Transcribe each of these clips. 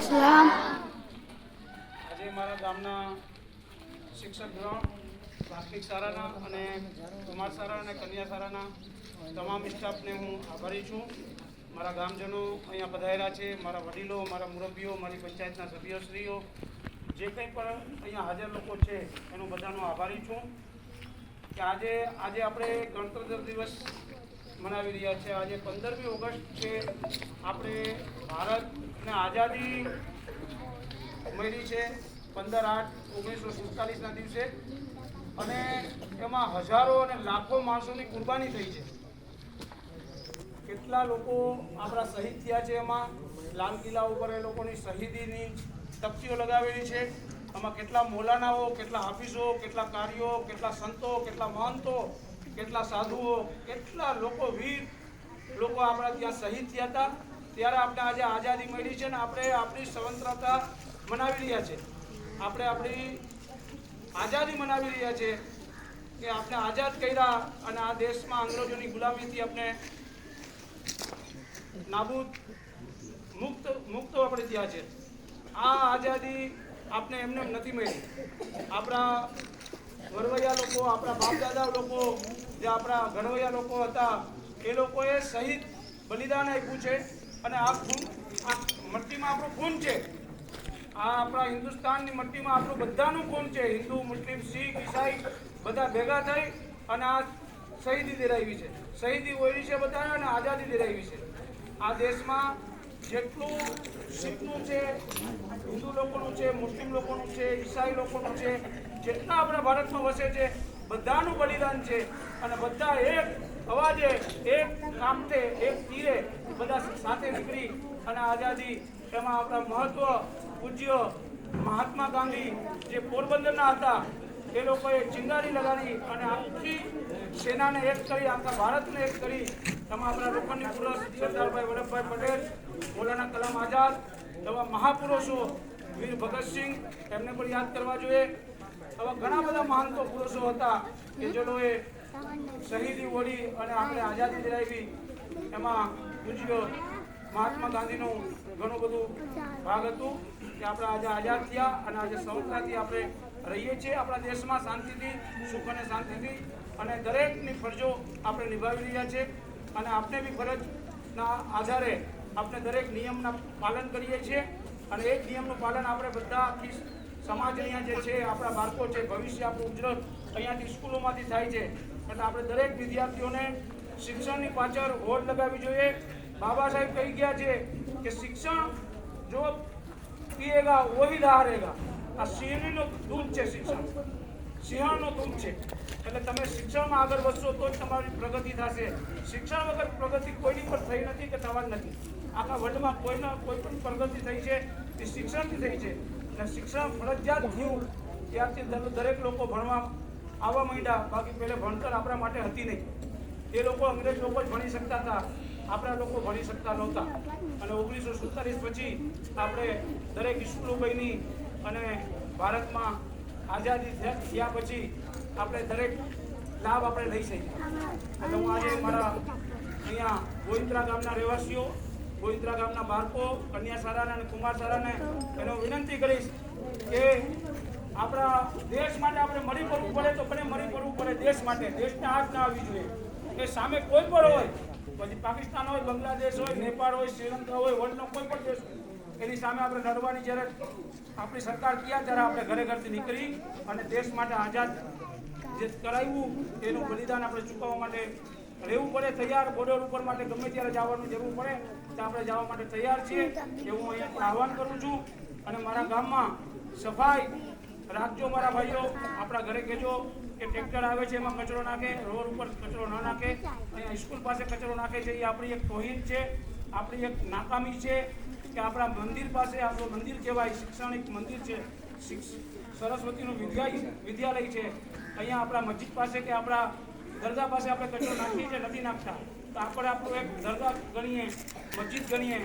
સલામ. આજે મારા ગામના શિક્ષક ગણ પ્રાથમિક શાળાના અને કુમાર શાળા અને કન્યા શાળાના તમામ સ્ટાફને હું આભારી છું. મારા ગામજનો અહીંયા પધારેલા છે, મારા વડીલો, મારા મુરબ્બીઓ, મારી પંચાયતના સભ્યશ્રીઓ, જે કંઈ પણ અહીંયા હાજર લોકો છે એનું બધાનો આભારી છું કે આજે આપણે ગણતંત્ર દિવસ મનાવી રહ્યા છે. આજે 15મી ઓગસ્ટ છે. આપણે ભારતને આઝાદી મળી છે 15/8/1947ના દિવસે, અને એમાં હજારો અને લાખો માણસોની કુરબાની થઈ છે. કેટલા લોકો આપણા શહીદ થયા છે. એમાં લાલ કિલ્લા ઉપર એ લોકોની શહીદીની તકતીઓ લગાવેલી છે. એમાં કેટલા મૌલાનાઓ, કેટલા હાફિઝો, કેટલા કારીઓ, કેટલા સંતો, કેટલા મહંતો, કેટલા સાધુઓ, કેટલા લોકો, વીર લોકો આપણા ત્યાં શહીદ થયા હતા. ત્યારે આપણે આજે આઝાદી મળી છે ને આપણે આપણી સ્વતંત્રતા મનાવી રહ્યા છે. આપણે આપણી આઝાદી મનાવી રહ્યા છે કે આપણે આઝાદ કર્યા અને આ દેશમાં અંગ્રેજોની ગુલામીથી આપણે નાબૂદ મુક્ત આપણે થયા છે. આ આઝાદી આપણે એમને નથી મળી. આપણા ઘડવૈયા લોકો, આપણા બાપ દાદા લોકો, જે આપણા ઘડવૈયા લોકો હતા, એ લોકોએ શહીદ બલિદાન આપ્યું છે. અને આ મટ્ટીમાં આપણું ખૂન છે. આ આપણા હિન્દુસ્તાનની મટ્ટીમાં આપણું બધાનું ખૂન છે. હિન્દુ, મુસ્લિમ, શીખ, ઈસાઈ બધા ભેગા થઈ અને આ શહીદી દિલાવી છે. શહીદી ઓળી છે બધાને અને આઝાદી દિલાવી છે. આ દેશમાં જેટલું શીખનું છે, હિન્દુ લોકોનું છે, મુસ્લિમ લોકોનું છે, ઈસાઈ લોકોનું છે, જેટલા આપણા ભારતમાં વસે છે બધાનું બલિદાન છે. અને બધા એક અવાજે, એક કામતે, એક તીરે બધા સાથે નીકળી અને આઝાદી, એમાં આપણા મહત્વ પૂજ્ય મહાત્મા ગાંધી જે પોરબંદરના હતા, એ લોકોએ ચિંગારી લગાડી અને આખી સેનાને એક કરી, આખા ભારતને એક કરી. એમાં આપણા લોખંડી પુરુષ સરદારભાઈ વલ્લભભાઈ પટેલ, મૌલાના કલામ આઝાદ, એવા મહાપુરુષો, વીર ભગતસિંહ, એમને પણ યાદ કરવા જોઈએ. એવા ઘણા બધા મહાનતો પુરુષો હતા કે જેઓએ શહીદી ઓળી અને આપણે આઝાદી દિલાવી. એમાં પૂજ્ય મહાત્મા ગાંધીનું ઘણું બધું ભાગ હતું કે આપણે આજે આઝાદ થયા અને આજે સ્વતંત્રતાથી આપણે રહીએ છીએ આપણા દેશમાં શાંતિથી, સુખ અને શાંતિથી. અને દરેકની ફરજો આપણે નિભાવી રહ્યા છે. અને આપણે બી ફરજના આધારે આપણે દરેક નિયમના પાલન કરીએ છીએ. અને એ જ નિયમનું પાલન આપણે બધા આખી સમાજ અહીંયા જે છે, આપણા બાળકો છે, ભવિષ્ય આપણું ઉજ્જવળ અહીંયાથી સ્કૂલોમાંથી થાય છે. એટલે આપણે દરેક વિદ્યાર્થીઓને શિક્ષણની પાછળ હોડ લગાવવી જોઈએ. બાબા સાહેબ કહી ગયા છે કે શિક્ષણ જો પીએગા વહી દહાડેગા. આ સિંહનું દૂધ છે શિક્ષણ, સિંહણનું દૂધ છે. એટલે તમે શિક્ષણમાં આગળ વધશો તો જ તમારી પ્રગતિ થશે. શિક્ષણ વગર પ્રગતિ કોઈની પણ થઈ નથી કે થવા જ નથી. આખા વર્લ્ડમાં કોઈ પણ પ્રગતિ થઈ છે એ શિક્ષણથી થઈ છે. અને શિક્ષણ ફરજિયાત થયું ત્યારથી દરેક લોકો ભણવા આવવા માંડ્યા. બાકી પહેલે ભણતર આપણા માટે હતી નહીં. એ લોકો અંગ્રેજ લોકો જ ભણી શકતા હતા, આપણા લોકો ભણી શકતા નહોતા. અને 1947 પછી આપણે દરેક સ્કૂલો બની અને ભારતમાં આઝાદી થયા પછી આપણે દરેક લાભ આપણે લઈ શકીએ. એટલે હું આજે મારા અહીંયા ગોવિંદરા ગામના રહેવાસીઓ, ગોવિંદરા ગામના બાળકો, કન્યા શાળાના અને કુમાર શાળાને એનો વિનંતી કરીશ કે આપણા દેશ માટે આપણે મરી પડવું પડે તો પણ મરી પડવું પડે દેશ માટે. દેશને આગ ના આવવી જોઈએ. એ સામે કોઈ પણ હોય, પછી પાકિસ્તાન હોય, બાંગ્લાદેશ હોય, નેપાળ હોય, શ્રીલંકા હોય, વર્લ્ડનો કોઈ પણ દેશ હોય, એની સામે આપણે લડવાની જ્યારે આપણી સરકાર ક્યાં ત્યારે આપણે ઘરે ઘરથી નીકળી અને દેશ માટે આઝાદ જે કરાવ્યું એનું બલિદાન આપણે ચૂકવવા માટે રહેવું પડે તૈયાર. બોર્ડર ઉપર માટે ગમે ત્યારે જવાની જરૂર પડે તો આપણે જવા માટે તૈયાર છીએ એવું હું અહીંયા આહવાન કરું છું. અને મારા ગામમાં સફાઈ રાખજો મારા ભાઈઓ. આપણા ઘરે કહેજો કે ટ્રેક્ટર આવે છે એમાં કચરો નાખે, રોડ ઉપર કચરો ન નાખે, અહીંયા સ્કૂલ પાસે કચરો નાખે છે. એ આપણી એક તોહીન છે, આપણી એક નાકામી છે કે આપણા મંદિર પાસે, આપણું મંદિર કહેવાય, શૈક્ષણિક મંદિર છે, સરસ્વતીનું વિદ્યાલય છે. અહીંયા આપણા મસ્જિદ પાસે કે આપણા દરગાહ પાસે આપણે કચરો નાખીએ છીએ, નથી નાખતા. તો આપણે આપણું એક દરગાહ ગણીએ, મસ્જિદ ગણીએ,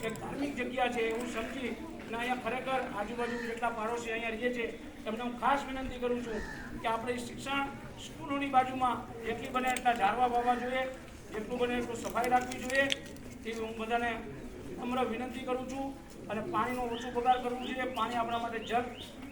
એક ધાર્મિક જગ્યા છે એવું સમજી અને અહીંયા ખરેખર આજુબાજુ જેટલા પાડોશી અહીંયા રહીએ છે એમને હું ખાસ વિનંતી કરું છું કે આપણે શિક્ષણ સ્કૂલોની બાજુમાં જેટલી બને એટલા ઝાડવા વાવવા જોઈએ, જેટલું બને એટલું સફાઈ રાખવી જોઈએ. એ હું બધાને નમ્ર વિનંતી કરું છું. અને પાણીનો ઓછો બગાડ કરવો જોઈએ. પાણી આપણા માટે જલ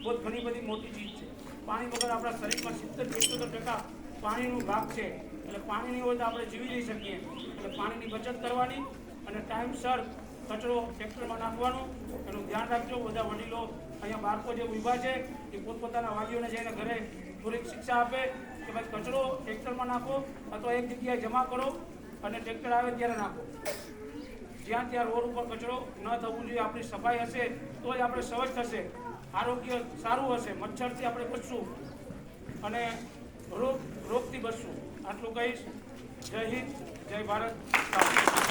બહુ ઘણી બધી મોટી ચીજ છે. પાણી વગર આપણા શરીરમાં 70-75% પાણીનો ભાગ છે. એટલે પાણી નહીં હોય તો આપણે જીવી નહીં શકીએ. એટલે પાણીની બચત કરવાની અને ટાઈમસર કચરો ટ્રેક્ટરમાં નાખવાનો એનું ધ્યાન રાખજો. બધા વડીલો અહીંયા બાળકો જે ઊભા છે એ પોતપોતાના વાલીઓને જઈને ઘરે થોડીક શિક્ષા આપે કે ભાઈ કચરો ટ્રેક્ટરમાં નાખો અથવા એક જગ્યાએ જમા કરો અને ટ્રેક્ટર આવે ત્યારે નાખો. જ્યાં ત્યાં રોડ ઉપર કચરો ન થવું જોઈએ. આપણી સફાઈ હશે તો જ આપણે સ્વચ્છ થશે, આરોગ્ય સારું હશે, મચ્છરથી આપણે બચશું અને રોગથી બચશું. આટલું કહીશ. જય હિન્દ, જય ભારત.